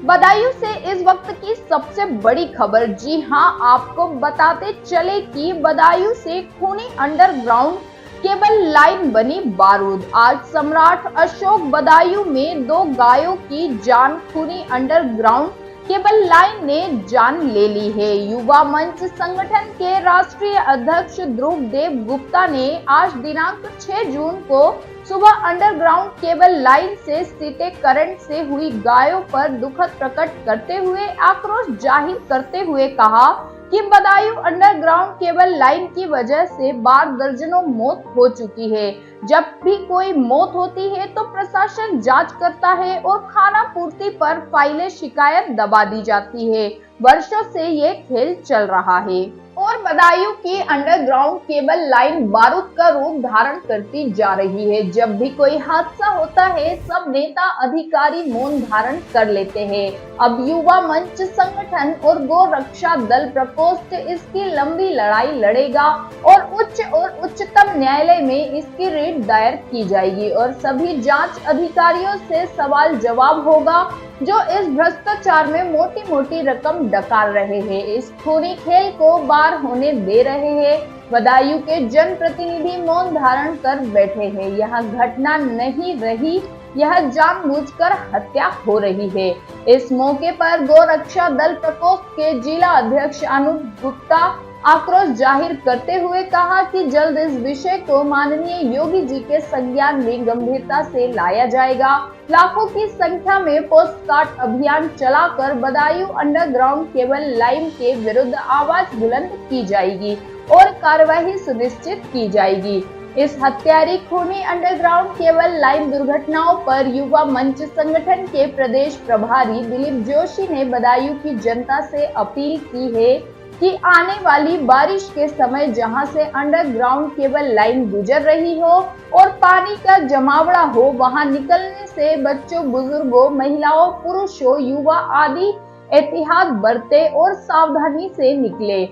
बदायूं से इस वक्त की सबसे बड़ी खबर। जी हां, आपको बताते चले कि बदायूं से खूनी अंडरग्राउंड केबल लाइन बनी बारूद। आज सम्राट अशोक बदायूं में 2 गायों की जान खूनी अंडरग्राउंड केबल लाइन ने जान ले ली है। युवा मंच संगठन के राष्ट्रीय अध्यक्ष ध्रुव देव गुप्ता ने आज दिनांक 6 जून को सुबह अंडरग्राउंड केबल लाइन से सीधे करंट से हुई गायों पर दुखद प्रकट करते हुए आक्रोश जाहिर करते हुए कहा कि बदायूं अंडरग्राउंड केबल लाइन की वजह से बार दर्जनों मौत हो चुकी है। जब भी कोई मौत होती है तो प्रशासन जांच करता है और खाना पूर्ति पर फाइलें शिकायत दबा दी जाती है। वर्षों से ये खेल चल रहा है और बदायूं की अंडरग्राउंड केबल लाइन बारूद का रूप धारण करती जा रही है। जब भी कोई हादसा होता है सब नेता अधिकारी मौन धारण कर लेते हैं। अब युवा मंच संगठन और गौ रक्षा दल प्रकोष्ठ इसकी लंबी लड़ाई लड़ेगा और उच्चतम न्यायालय में इसकी रिट दायर की जाएगी और सभी जांच अधिकारियों से सवाल जवाब होगा जो इस भ्रष्टाचार में मोटी मोटी रकम डकार रहे हैं, इस खूनी खेल को बार होने दे रहे हैं। बदायूं के जनप्रतिनिधि मौन धारण कर बैठे हैं। यह घटना नहीं रही, यह जानबूझकर हत्या हो रही है। इस मौके पर गौ रक्षा दल प्रकोष्ठ के जिला अध्यक्ष अनूप गुप्ता आक्रोश जाहिर करते हुए कहा कि जल्द इस विषय को माननीय योगी जी के संज्ञान में गंभीरता से लाया जाएगा। लाखों की संख्या में पोस्टकार्ड अभियान चलाकर बदायूं अंडरग्राउंड केबल लाइन के विरुद्ध आवाज बुलंद की जाएगी और कार्यवाही सुनिश्चित की जाएगी। इस हत्यारी खूनी अंडरग्राउंड केबल लाइन दुर्घटनाओं पर युवा मंच संगठन के प्रदेश प्रभारी दिलीप जोशी ने बदायूं की जनता से अपील की है कि आने वाली बारिश के समय जहां से अंडरग्राउंड केबल लाइन गुजर रही हो और पानी का जमावड़ा हो, वहां निकलने से बच्चों, बुजुर्गों, महिलाओं, पुरुषों, युवा आदि एहतियात बरते और सावधानी से निकले।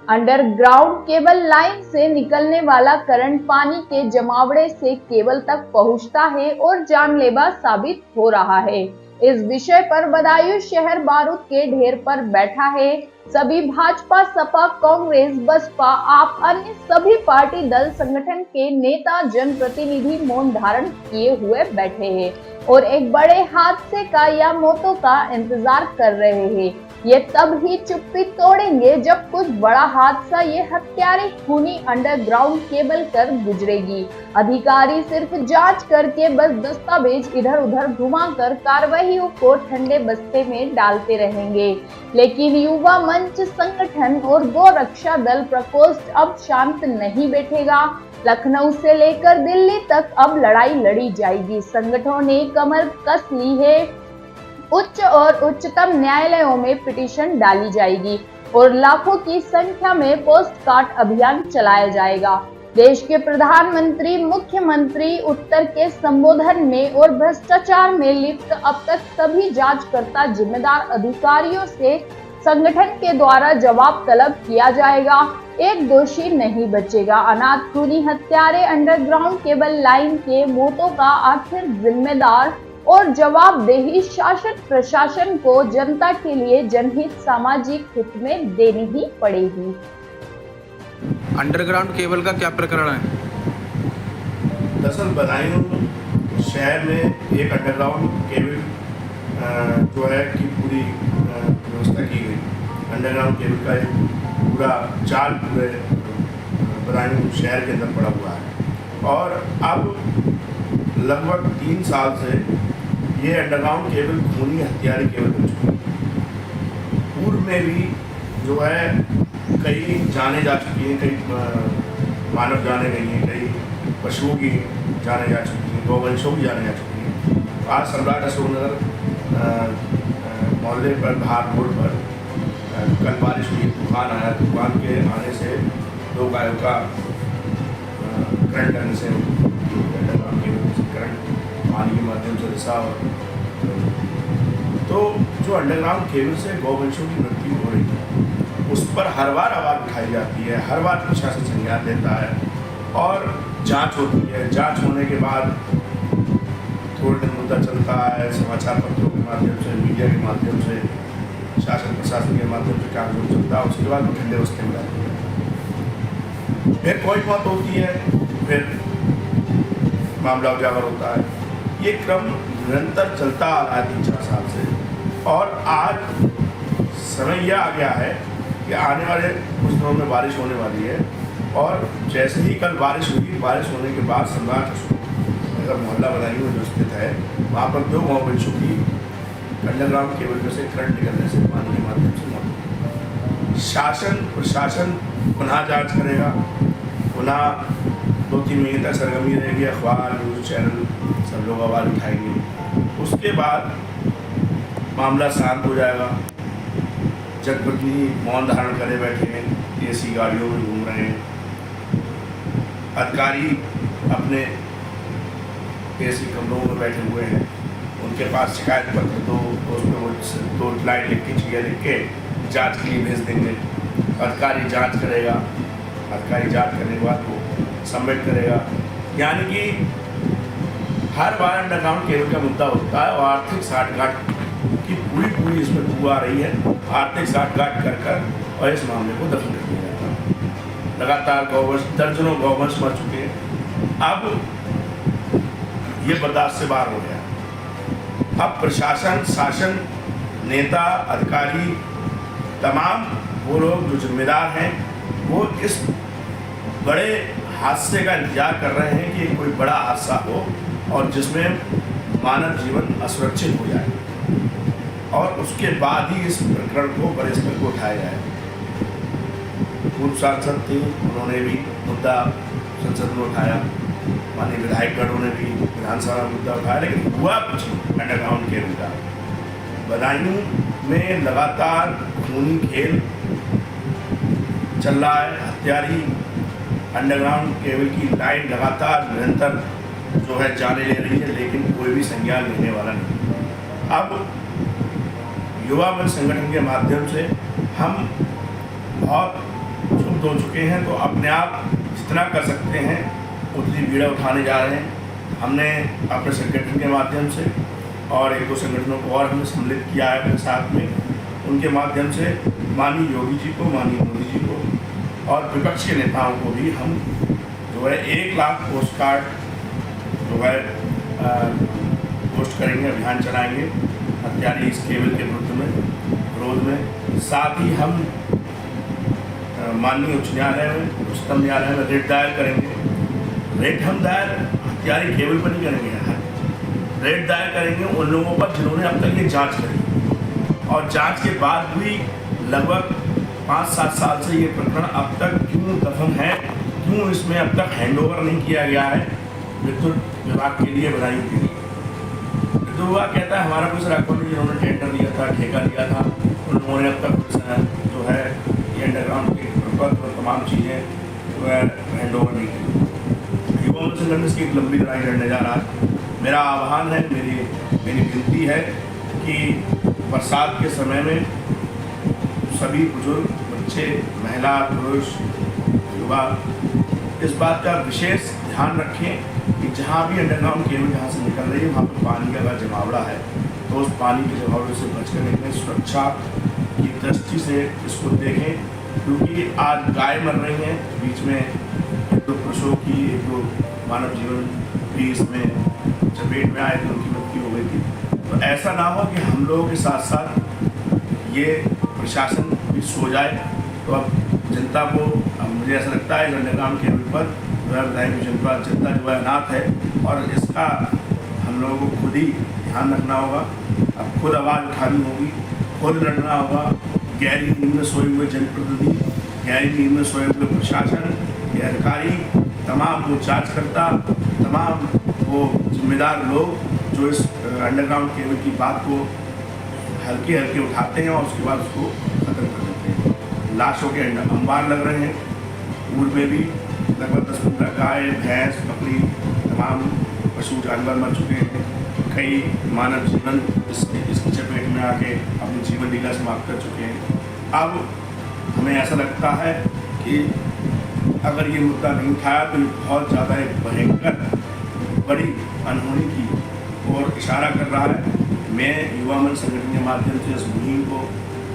अंडरग्राउंड केबल लाइन से निकलने वाला करंट पानी के जमावड़े से केबल तक पहुंचता है और जानलेवा साबित हो रहा है। इस विषय पर बदायूं शहर बारूद के ढेर पर बैठा है। सभी भाजपा, सपा, कांग्रेस, बसपा, आप अन्य सभी पार्टी दल संगठन के नेता, जनप्रतिनिधि मौन धारण किए हुए बैठे हैं और एक बड़े हादसे का या मौतों का इंतजार कर रहे हैं। ये तब ही चुप्पी तोड़ेंगे जब कुछ बड़ा हादसा ये हत्यारे खूनी अंडरग्राउंड केबल कर गुजरेगी। अधिकारी सिर्फ जांच करके बस दस्तावेज इधर उधर घुमाकर कार्रवाइयों को ठंडे बस्ते में डालते रहेंगे, लेकिन युवा मंच संगठन और गौ रक्षा दल प्रकोष्ठ अब शांत नहीं बैठेगा। लखनऊ से लेकर दिल्ली तक अब लड़ाई लड़ी जाएगी। संगठनों ने कमर कस ली है। उच्च और उच्चतम न्यायालयों में पिटीशन डाली जाएगी और लाखों की संख्या में पोस्टकार्ड अभियान चलाया जाएगा। देश के प्रधानमंत्री, मुख्यमंत्री उत्तर के संबोधन में और भ्रष्टाचार में लिप्त अब तक सभी जांचकर्ता, जिम्मेदार अधिकारियों से संगठन के द्वारा जवाब तलब किया जाएगा। एक दोषी नहीं बचेगा। अनाथ खूनी हत्यारे अंडरग्राउंड केबल लाइन के मौतों का आखिर जिम्मेदार और जवाबदेही शासन प्रशासन को जनता के लिए जनहित सामाजिक हित में देनी ही पड़ेगी। अंडरग्राउंड केबल का क्या प्रकरण है? दरअसल बदायूं शहर में एक अंडरग्राउंड केबल जो है की पूरी व्यवस्था की गई। अंडरग्राउंड केबल का एक पूरा जाल पूरे बदायूं शहर के अंदर पड़ा हुआ है और अब लगभग 3 साल से ये अंडरग्राउंड केबल खूनी हत्यारे केबल बन चुकी है। पूर्व में भी जो है कई जाने जा चुकी हैं, कई मानव जाने गई हैं, कई पशुओं की जाने जा चुकी हैं, गौवंशों की जाने जा चुकी हैं। आज सम्राट अशोक नगर मोहल्ले पर धार रोड पर कल बारिश हुई, तूफान आया। तूफान के आने से 2 गायों का करंट लगने से करंट पानी के माध्यम से रिसा और तो जो अंडरग्राउंड केबल से गौवंशों की मृत्यु हो रही है उस पर हर बार आवाज़ उठाई जाती है, हर बार प्रशासन संज्ञान लेता है और जांच होती है। जांच होने के बाद थोड़े दिन मुद्दा चलता है, समाचार पत्रों में माध्यम से, मीडिया के माध्यम से, शासन प्रशासन के माध्यम से काम शुरू चलता है, उसके बाद वो ठंडे बस्ते में जाते हैं। फिर कोई बात होती है, फिर मामला उजागर होता है। ये क्रम निरंतर चलता आ रहा है 3-4 साल से, और आज समय यह आ गया है कि आने वाले कुछ दिनों में बारिश होने वाली है, और जैसे ही कल बारिश हुई, बारिश होने के बाद सम्राट अगर मोहल्ला बदायूं में जो स्थित है, वहाँ पर 2 गाँव बन चुकी अंडरग्राउंड केबल में से करंट निकलने से पानी के माध्यम से मौत। शासन प्रशासन पुनः जांच करेगा, पुनः 2-3 महीने तक सरगर्मी रहेगी, अखबार, न्यूज़ चैनल सब लोग आवाज़ उठाएंगे। उसके बाद मामला शांत हो जाएगा। जनप्रतिनिधि मौन धारण करे बैठे हैं, एसी गाड़ियों में घूम रहे हैं, अधिकारी अपने एसी कमरों में बैठे हुए हैं, उनके पास शिकायत पत्र तो उसमें वो 2 लाइन लिख के, चीज़ें लिख के जाँच के लिए भेज देंगे। अधिकारी जांच करेगा, अधिकारी जांच करने के बाद वो सबमिट करेगा। यानी कि हर बार अंडरग्राउंड केबल का मुद्दा होता है, और आर्थिक साठगांठ की पूरी इसमें बुआ आ रही है। आर्थिक साठगांठ कर और इस मामले को दफन कर दिया जाता है। लगातार गौवंश, दर्जनों गौवंश मर चुके हैं। अब ये बर्दाश्त से बाहर हो गया। अब प्रशासन, शासन, नेता, अधिकारी, तमाम वो लोग जो जिम्मेदार हैं, वो इस बड़े हादसे का इंतजार कर रहे हैं कि कोई बड़ा हादसा हो और जिसमें मानव जीवन असुरक्षित हो जाए, और उसके बाद ही इस प्रकरण को बड़े स्तर को उठाया जाए। पूर्व सांसद थे, उन्होंने भी मुद्दा संसद में उठाया, माननीय विधायकगणों ने भी विधानसभा में मुद्दा उठाया, लेकिन हुआ कुछ अंडरग्राउंड केबल का। बदायूं में लगातार खूनी खेल चल रहा है। हत्यारी अंडरग्राउंड केबल की लाइन लगातार निरंतर जो है जाने ले रही है, लेकिन कोई भी संज्ञान लेने वाला नहीं। अब युवा मंच संगठन के माध्यम से हम बहुत क्षुब्ध हो चुके हैं, तो अपने आप जितना कर सकते हैं उतनी बीड़ा उठाने जा रहे हैं। हमने अपने संगठन के माध्यम से और 1-2 संगठनों को और हमने सम्मिलित किया है अपने साथ में। उनके माध्यम से माननीय योगी जी को, माननीय मोदी जी को और विपक्ष के नेताओं को भी हम जो है 1 लाख पोस्ट कार्ड जो है पोस्ट करेंगे, अभियान चलाएंगे हत्यारी इस केबल के विरोध में। साथ ही हम माननीय उच्च न्यायालय में, उच्चतम न्यायालय में रेट दायर करेंगे। रेट हम दायर हत्यारी केबल पर नहीं करेंगे, रेट दायर करेंगे उन लोगों पर जिन्होंने अब तक ये जांच करी, और जांच के बाद भी लगभग 5-7 साल से ये प्रकरण अब तक क्यों दफन है, क्यों इसमें अब तक हैंडओवर नहीं किया गया है विद्युत विभाग के लिए, बदायूं के लिए। विद्युत विभाग कहता है हमारा कोई राखों ने जिन्होंने टेंडर दिया था, ठेका दिया था, उन लोगों ने अब तक जो है ये अंडरग्राउंड के प्रपत्र और तमाम चीज़ें जो है हैंडओवर नहीं की। युवा संगठन इसकी एक लंबी लड़ाई लड़ने जा रहा है। मेरा आह्वान है, मेरी विनती है कि बरसात के समय में सभी बुजुर्ग, बच्चे, महिला, पुरुष, युवा इस बात का विशेष ध्यान रखें कि जहाँ भी अंडरग्राउंड केबल जहाँ से निकल रही है वहाँ पर पानी का अगर जमावड़ा है तो उस पानी के जमावड़े से बच कर निकलें। सुरक्षा की दृष्टि से इसको देखें, क्योंकि आज गाय मर रही हैं बीच में, 2 पुरुषों की, 1-2 मानव जीवन भी इसमें चपेट में आए थे, उनकी मृत्यु हो गई थी। तो ऐसा ना हो कि हम लोगों के साथ साथ ये प्रशासन भी सो जाए। तो अब जनता को, मुझे ऐसा लगता है अंडरग्राउंड केबल पर जनता जो है अनाथ है, और इसका हम लोगों को खुद ही ध्यान रखना होगा। अब खुद आवाज़ उठानी होगी, खुद लड़ना होगा। गहरी नींद में सोए हुए जनप्रतिनिधि, गहरी नींद में सोए हुए प्रशासन के अधिकारी, तमाम वो जांचकर्ता, तमाम वो जिम्मेदार लोग जो इस अंडरग्राउंड केबल की बात को हल्के हल्के उठाते हैं और उसके बाद उसको ख़त्म कर देते हैं। लाशों के अंबार लग रहे हैं। पूर्व में भी लगभग 10-15 गाय, भैंस, बकरी, तमाम पशु जानवर मर चुके हैं। कई मानव जीवन इसकी चपेट में आके अपनी जीवन लीला समाप्त कर चुके हैं। अब हमें ऐसा लगता है कि अगर ये मुद्दा नहीं उठाया तो ये बहुत ज़्यादा एक भयंकर बड़ी अनहोनी की ओर इशारा कर रहा है। मैं युवा मंच संगठन के माध्यम से इस मुहिम को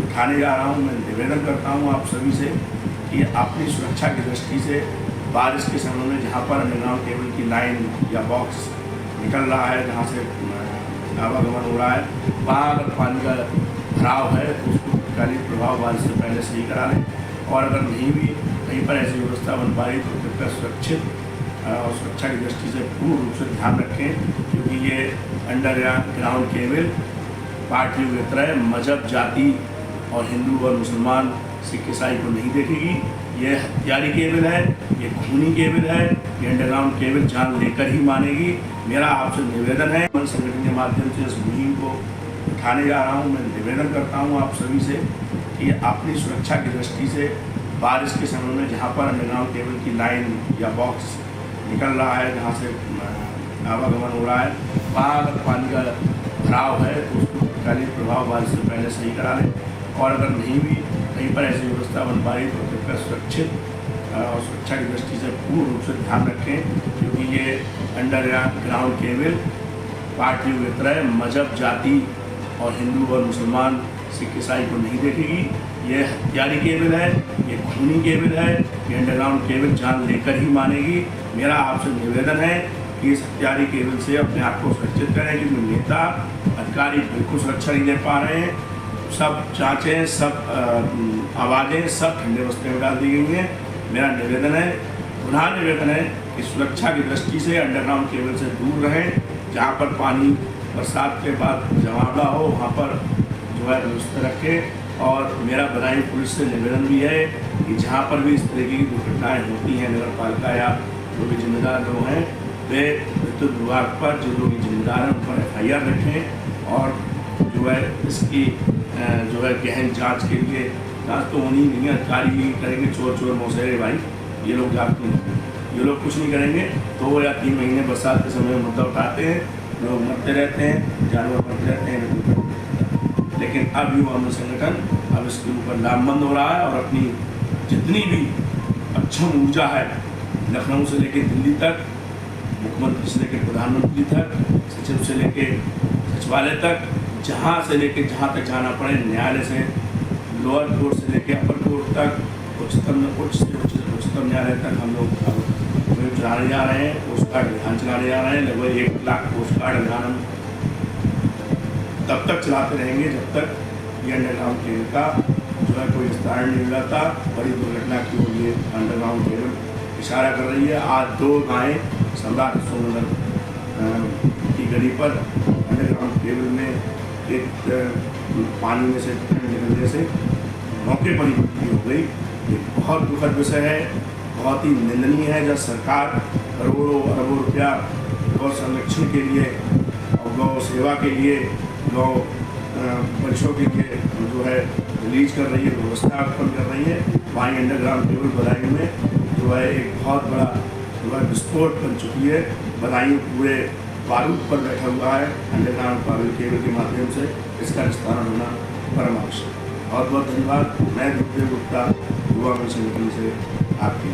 उठाने जा रहा हूँ। मैं निवेदन करता हूँ आप सभी से कि अपनी सुरक्षा की दृष्टि से बारिश के समय में जहाँ पर अंडरग्राउंड केबल की लाइन या बॉक्स निकल रहा है, जहाँ से आवागमन हो रहा है, वहाँ अगर पानी का भराव है तो उसको तत्कालीन प्रभाव बारिश से पहले सही करा लें। और अगर नहीं भी कहीं पर ऐसी व्यवस्था बन पाई तो कृपया सुरक्षित और सुरक्षा की दृष्टि से पूर्ण रूप से ध्यान रखें, क्योंकि ये अंडरग्राउंड केबल पार्टियों की तरह मजहब, जाति और हिंदू और मुसलमान, सिख, ईसाई को नहीं देखेगी। ये हथियारी केबल है, ये खूनी केबल है, ये अंडरग्राउंड केबल जान लेकर ही मानेगी। मेरा आपसे निवेदन है, मन संगठन के माध्यम से इस मुहिम को उठाने जा रहा हूँ। मैं निवेदन करता हूँ आप सभी से कि अपनी सुरक्षा की दृष्टि से बारिश के समय में जहाँ पर अंडरग्राउंड केबल की लाइन या बॉक्स निकल रहा है, जहाँ से आवागमन हो रहा है, वहाँ अगर पानी का भराव है तो उसको तत्कालीन प्रभाव बारिश से पहले सही करा लें। और अगर नहीं भी कहीं पर ऐसी व्यवस्था बन पाई तो कृपया सुरक्षित और सुरक्षा की दृष्टि से पूर्ण रूप से ध्यान रखें, क्योंकि ये अंडरग्राउंड केबल पार्टियों की तरह मजहब, जाति और हिंदू और मुसलमान, सिख, ईसाई को नहीं देखेगी। ये हथियारी केबल है, ये खूनी केबल है, ये अंडरग्राउंड केबल जान लेकर ही मानेगी। मेरा आपसे निवेदन है कि इस हथियारी केबल से अपने आप को सुरक्षित करें, क्योंकि नेता अधिकारी बिल्कुल सुरक्षा नहीं दे पा रहे हैं। सब जांचें, सब आवाज़ें सब ठंडे बस्ते में डाल दी गई हैं। मेरा निवेदन है, पुनः निवेदन है कि सुरक्षा की दृष्टि से अंडरग्राउंड केबल से दूर रहें। जहाँ पर पानी बरसात के बाद जमावड़ा हो वहाँ पर जो है व्यवस्था रखें। और मेरा बदायूं पुलिस से निवेदन भी है कि जहाँ पर भी इस तरीके की दुर्घटनाएँ होती हैं, नगर पालिका या जो भी जिम्मेदार लोग हैं वे विद्युत विभाग पर जो लोग जिम्मेदार हैं उन पर FIR रखें। और जो है इसकी जो है गहन जांच के लिए, जांच तो होनी नहीं है, अधिकारी ही करेंगे। चोर चोर मौसेरे भाई, ये लोग जांच नहीं, ये लोग कुछ नहीं करेंगे। 2 या 3 महीने बरसात के समय में मुद्दा उठाते हैं, लोग मरते रहते हैं, जानवर मरते रहते हैं। लेकिन अब युवा मंच संगठन अब इसके ऊपर लामबंद हो रहा है और अपनी जितनी भी अक्षम ऊर्जा है, लखनऊ से लेकर दिल्ली तक, मुख्यमंत्री से लेकर प्रधानमंत्री तक, सचिव से लेकर सचिवालय तक, जहाँ से लेकर जहाँ तक जाना पड़े, न्यायालय से लोअर कोर्ट से लेकर अपर कोर्ट तक, उच्चतम न्यायालय तक हम लोग अब चलाने जा रहे हैं। पोस्ट कार्ड अभियान चलाने जा रहे हैं। लगभग 1 लाख पोस्ट कार्ड अभियान हम तब तक चलाते रहेंगे जब तक ये अंडरग्राउंड केबल का जो है कोई विस्तार नहीं हो जाता। बड़ी दुर्घटना की ओर ये अंडरग्राउंड केबल इशारा कर रही है। आज 2 गायें सम्राट सोनगर की गली पर अंडरग्राउंड केबल में एक पानी में से निकलने से मौके पर ही मृत्यु हो गई। ये बहुत दुखद विषय है, बहुत ही निंदनीय है। जब सरकार करोड़ों अरबों रुपया गौ संरक्षण के लिए और गौ सेवा के लिए, गौ परिषदों के लिए जो है रिलीज कर रही है, व्यवस्था उत्पन्न कर रही है, वहीं अंडरग्राउंड केबल बदायूं में जो है एक बहुत बड़ा जो है विस्फोट बन चुकी है। बदायूं पूरे बारूद पर बैठा हुआ है। अंडरग्राउंड केबल के माध्यम से इसका विस्तारण होना परम आवश्यक है। बहुत बहुत धन्यवाद। मैं गुप्ता युवा मंच संगठन से आपकी